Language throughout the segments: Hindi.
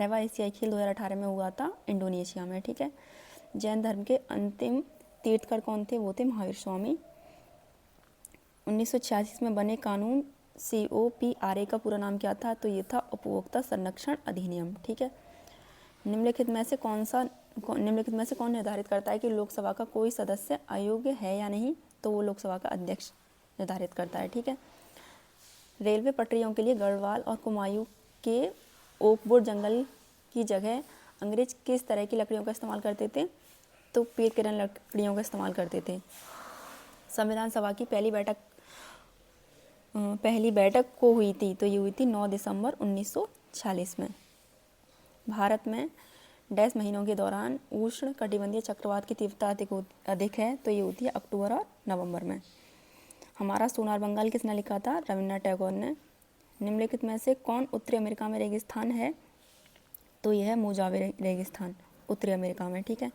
18वां एशियाई खेल 2018 में हुआ था इंडोनेशिया में, ठीक है। जैन धर्म के अंतिम तीर्थकर कौन थे? वो थे महावीर स्वामी। 1986 में बने कानून COPRA का पूरा नाम क्या था? तो ये था उपभोक्ता संरक्षण अधिनियम, ठीक है। निम्नलिखित में से कौन निर्धारित करता है कि लोकसभा का कोई सदस्य अयोग्य है या नहीं? तो वो लोकसभा का अध्यक्ष निर्धारित करता है, ठीक है। रेलवे पटरियों के लिए गढ़वाल और कुमायूं के ओकवुड जंगल की जगह अंग्रेज किस तरह की लकड़ियों का इस्तेमाल करते थे? तो पेड़ किरण लकड़ियों का इस्तेमाल करते थे। संविधान सभा की पहली बैठक को हुई थी? तो ये हुई थी 9 दिसंबर 1946 में। भारत में डैश महीनों के दौरान उष्ण कटिबंधीय चक्रवात की तीव्रता अधिक है? तो ये होती है अक्टूबर और नवंबर में। हमारा सोनार बंगाल किसने लिखा था? रविन्द्रनाथ टैगोर ने। निम्नलिखित में से कौन उत्तरी अमेरिका में रेगिस्तान है? तो यह है मोजावे रेगिस्तान, उत्तरी अमेरिका में, ठीक है।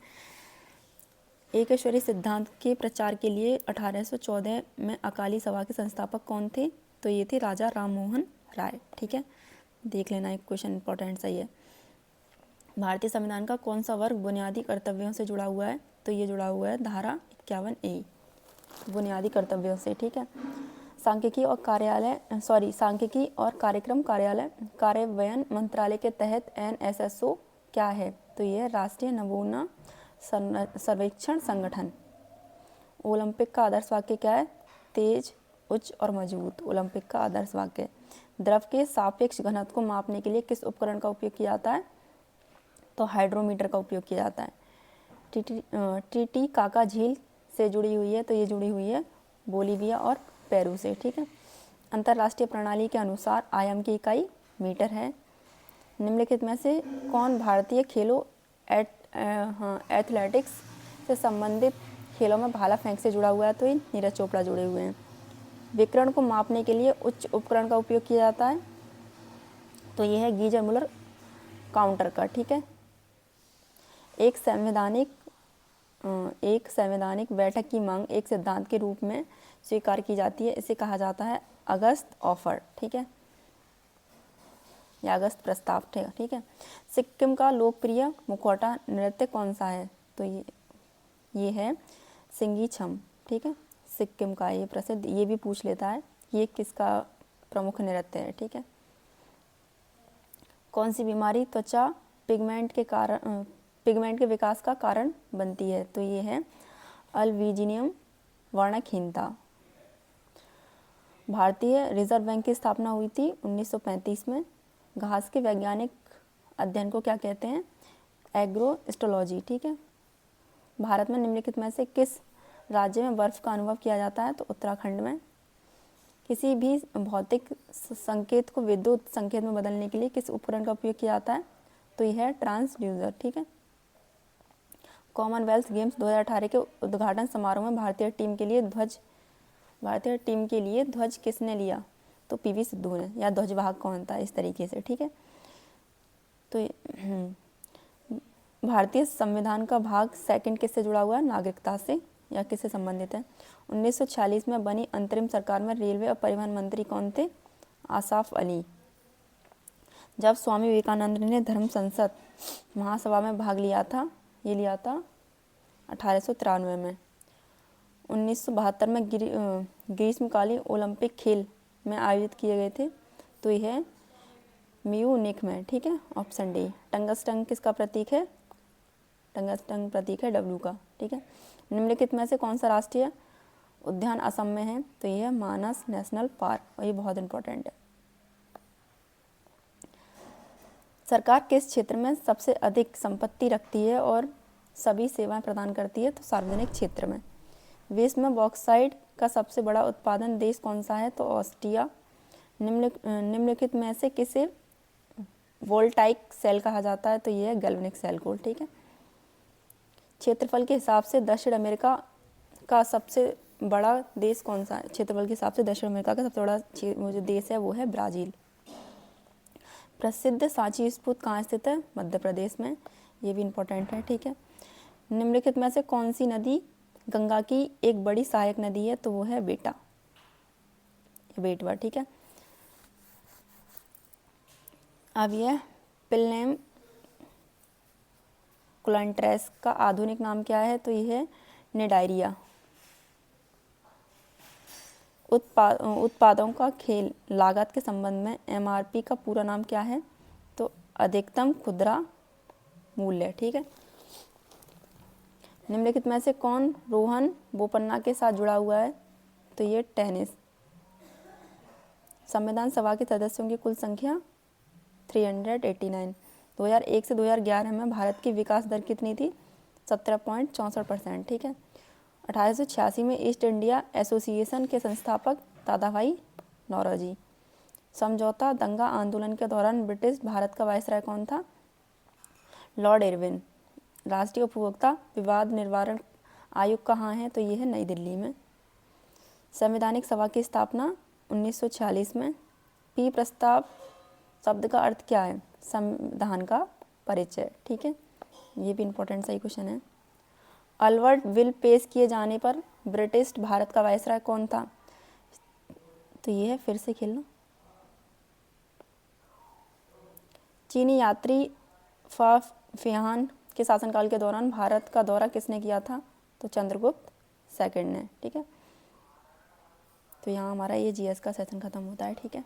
एकेश्वरी सिद्धांत के प्रचार के लिए 1814 में अकाली सभा के संस्थापक कौन थे? तो ये थे राजा राममोहन राय, ठीक है। देख लेना, एक क्वेश्चन इंपॉर्टेंट सही है। भारतीय संविधान का कौन सा वर्ग बुनियादी कर्तव्यों से जुड़ा हुआ है? तो ये जुड़ा हुआ है धारा 51A, बुनियादी कर्तव्यों से, ठीक है। सांख्यिकी और कार्यक्रम कार्यान्वयन मंत्रालय के तहत NSSO क्या है? तो ये राष्ट्रीय नमूना सर्वेक्षण संगठन। ओलंपिक का आदर्श वाक्य क्या है? तेज, उच्च और मजबूत, ओलंपिक का आदर्श वाक्य। द्रव के सापेक्ष घनत्व को मापने के लिए किस उपकरण का उपयोग किया जाता है? तो हाइड्रोमीटर का उपयोग किया जाता है। टीटीकाका झील से जुड़ी हुई है? तो ये जुड़ी हुई है बोलीविया और पेरू से, ठीक है। अंतर्राष्ट्रीय प्रणाली के अनुसार आयाम की इकाई मीटर है। निम्नलिखित में से कौन भारतीय खेलों एथलेटिक्स से संबंधित खेलों में भाला फेंक से जुड़ा हुआ है? तो ये नीरज चोपड़ा जुड़े हुए हैं। विकिरण को मापने के लिए उच्च उपकरण का उपयोग किया जाता है? तो यह है गीजर मुलर काउंटर का, ठीक है। एक संवैधानिक बैठक की मांग एक सिद्धांत के रूप में स्वीकार की जाती है, इसे कहा जाता है अगस्त ऑफर, ठीक है, या अगस्त प्रस्ताव, ठीक है। सिक्किम का लोकप्रिय मुखौटा नृत्य कौन सा है? तो ये है सिंगी छम, ठीक है। सिक्किम का ये प्रसिद्ध, ये भी पूछ लेता है ये किसका प्रमुख नृत्य है, ठीक है। कौन सी बीमारी त्वचा पिगमेंट के विकास का कारण बनती है? तो ये है अल्बिजिनियम वर्णहीनता। भारतीय रिजर्व बैंक की स्थापना हुई थी 1935 में। घास के वैज्ञानिक अध्ययन को क्या कहते हैं? एग्रोस्टोलॉजी, ठीक है। भारत में निम्नलिखित में से किस राज्य में बर्फ का अनुभव किया जाता है? तो उत्तराखंड में। किसी भी भौतिक संकेत को विद्युत संकेत में बदलने के लिए किस उपकरण का उपयोग किया जाता है? तो यह है ट्रांसड्यूसर, ठीक है। कॉमनवेल्थ गेम्स 2018 के उद्घाटन समारोह में भारतीय टीम के लिए ध्वज किसने लिया? तो PV सिद्धू ने, या ध्वजवाहक कौन था, इस तरीके से, ठीक है। तो भारतीय संविधान का भाग सेकंड किससे जुड़ा हुआ है? नागरिकता से, या किससे संबंधित है? 1946 में बनी अंतरिम सरकार में रेलवे और परिवहन मंत्री कौन थे? आसाफ अली। जब स्वामी विवेकानंद ने धर्म संसद महासभा में भाग लिया था, ये लिया था 1893 में। 1972 में ग्रीष्मकालीन ओलंपिक खेल में आयोजित किए गए थे? तो यह है म्यूनिख में, ठीक है, ऑप्शन डी। टंगस्टन किसका प्रतीक है? टंगस्टन प्रतीक है W का, ठीक है। निम्नलिखित में से कौन सा राष्ट्रीय उद्यान असम में है? तो यह है मानस नेशनल पार्क, और ये बहुत इंपॉर्टेंट है। सरकार किस क्षेत्र में सबसे अधिक संपत्ति रखती है और सभी सेवाएं प्रदान करती है? तो सार्वजनिक क्षेत्र में। विश्व में बॉक्साइट का सबसे बड़ा उत्पादन देश कौन सा है? तो ऑस्ट्रिया। निम्नलिखित में से किसे वोल्टाइक सेल कहा जाता है? तो यह है गैल्वेनिक सेल को, ठीक है। क्षेत्रफल के हिसाब से दक्षिण अमेरिका का सबसे बड़ा देश कौन सा है? क्षेत्रफल के हिसाब से दक्षिण अमेरिका का सबसे बड़ा जो देश है वो है ब्राज़ील। प्रसिद्ध सांची स्तूप कहाँ स्थित है? मध्य प्रदेश में, ये भी इम्पोर्टेंट है, ठीक है। निम्नलिखित में से कौन सी नदी गंगा की एक बड़ी सहायक नदी है? तो वो है बेटवा, ठीक है। अब यह पिलनेम कैरोलाइन ट्रेस का आधुनिक नाम क्या है? तो यह है निडायरिया। उत्पादों का खेल लागत के संबंध में एमआरपी का पूरा नाम क्या है? तो अधिकतम खुदरा मूल्य। ठीक है। निम्नलिखित में से कौन रोहन बोपन्ना के साथ जुड़ा हुआ है? तो ये टेनिस। संविधान सभा के सदस्यों की कुल संख्या 389। 2001 से 2011 में भारत की विकास दर कितनी थी? 17.64%। ठीक है। 1886 में ईस्ट इंडिया एसोसिएशन के संस्थापक दादाभाई नौरोजी। समझौता दंगा आंदोलन के दौरान ब्रिटिश भारत का वायसराय कौन था? Lord Irwin. राष्ट्रीय उपभोक्ता विवाद निवारण आयोग कहाँ है? तो ये है नई दिल्ली में। संवैधानिक सभा की स्थापना 1946 में। पी प्रस्ताव शब्द का अर्थ क्या है? संविधान का परिचय। ठीक है, ये भी इम्पोर्टेंट सही क्वेश्चन है। अल्बर्ट विल पेश किए जाने पर ब्रिटिश भारत का वायसराय कौन था? तो ये है, फिर से खेलना। चीनी यात्री फा फिहान के शासनकाल के दौरान भारत का दौरा किसने किया था? तो चंद्रगुप्त सेकंड ने। ठीक है, तो यहाँ हमारा ये जीएस का सेशन खत्म होता है। ठीक है।